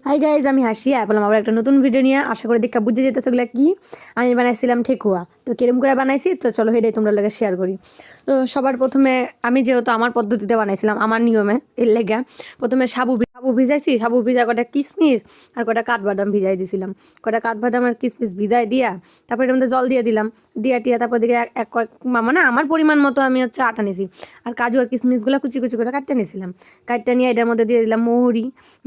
Hi guys, আমি হাসি বললাম আবার একটা নতুন ভিডিও নিয়ে। আশা করি দেখা বুঝে যেতেছে ওগুলো কি আমি বানাইছিলাম ঠেকুয়া। তো কিরম করে বানাইছি তো চলো সেটাই তোমরা লাগে শেয়ার করি। তো সবার প্রথমে আমি যেহেতু আমার পদ্ধতিতে বানাইছিলাম, আমার নিয়মে এর লেগে প্রথমে সাবু ভিজাইছি। সাবু ভিজা কটা কিশমিশ আর কটা কাঠবাদাম ভিজাই দিয়েছিলাম। কটা কাঠবাদাম আর কিশমিশ ভিজাই দিয়া তারপরে এর মধ্যে জল দিয়ে দিলাম। টিয়া তারপর দিকে এক কয়েক মানে আমার পরিমাণ মতো আমি আটা নিয়েছি। আর কাজু আর কিশমিশগুলো কুচি কুচি করে কাটতে নিয়েছিলাম। কাটতে নিয়ে এটার মধ্যে দিয়ে দিলাম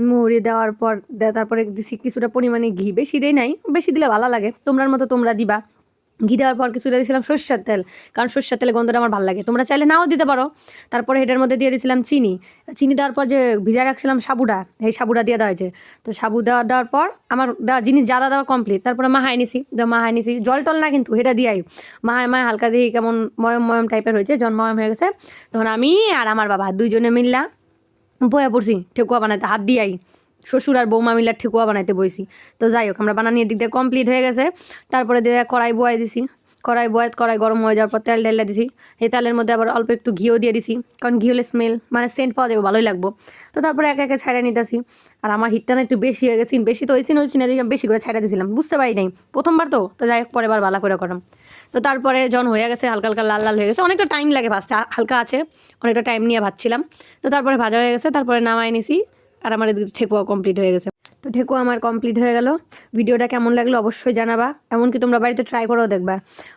মুহুরি দেওয়ার পর তারপরে দিছি কিছুটা পরিমাণে ঘি। বেশি দেই নাই, বেশি দিলে ভালো লাগে, তোমরার মতো তোমরা দিবা। ঘি দেওয়ার পর কিছুটা দিয়েছিলাম সর্ষের তেল, কারণ সর্ষের তেলে গন্ধটা আমার ভালো লাগে, তোমরা চাইলে নাও দিতে পারো। তারপরে এটার মধ্যে দিয়ে দিয়েছিলাম চিনি দেওয়ার পর যে ভিজা রাখছিলাম সাবুটা, এই সাবুটা দিয়ে দেওয়া হয়েছে। তো সাবু দেওয়ার পর আমার জিনিস যাদা দেওয়া কমপ্লিট। তারপরে মাহাই নিছি জল টল না, কিন্তু এটা দিয়াই মাহায় হালকা দিয়ে কেমন ময়ম টাইপের হয়েছে। যখন ময়ম হয়ে গেছে তখন আমি আর আমার বাবা দুইজনে মিললা বয়া পড়ছি ঠেকুয়া বানাইতে, হাত দিয়াই শ্বশুর আর বৌমা মিলার ঠেকুয়া বানাইতে বইছি। তো যাই হোক, আমরা বানানির দিক দিয়ে কমপ্লিট হয়ে গেছে। তারপরে দিয়ে কড়াই বয়াই দিছি। কড়াই গরম হয়ে যাওয়ার পর তেল ঢেলে দিছি। এই তেলের মধ্যে আবার অল্প একটু ঘিও দিয়ে দিছি, কারণ ঘি হলে স্মেল মানে সেন্ট পাওয়া যাবে, ভালোই লাগবো। তো তারপরে একে একে ছাইড়া নিতেছি। আর আমার হিটটা না একটু বেশি হয়ে গেছে, বেশি তো হয়েছি না দিকে বেশি করে ছাইড়া দিয়েছিলাম, বুঝতে পারি নাই প্রথমবার তো যাই হোক পরের বার ভালো করে করাম। তো তারপরে যখন হয়ে গেছে হালকা হালকা লাল লাল হয়ে গেছে, অনেকটা টাইম লাগে ভাজতে, হালকা আছে অনেকটা টাইম নিয়ে ভাজছিলাম। তো তারপরে ভাজা হয়ে গেছে, তারপরে নামাই নিছি। আর আমার এদিকে ঠেকুয়া কমপ্লিট হয়ে গেছে। তো ঠেকুয়া আমার কমপ্লিট হয়ে গেল। ভিডিওটা কেমন লাগলো অবশ্যই জানাবা, এমনকি তোমরা বাড়িতে ট্রাই করেও দেখবা।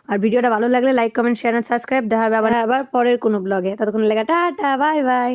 আর ভিডিওটা ভালো লাগলে লাইক কমেন্ট শেয়ার আর সাবস্ক্রাইব। দেখা হবে আবার পরের কোনো ব্লগে। ততক্ষণ লেগে টাটা, বাই বাই।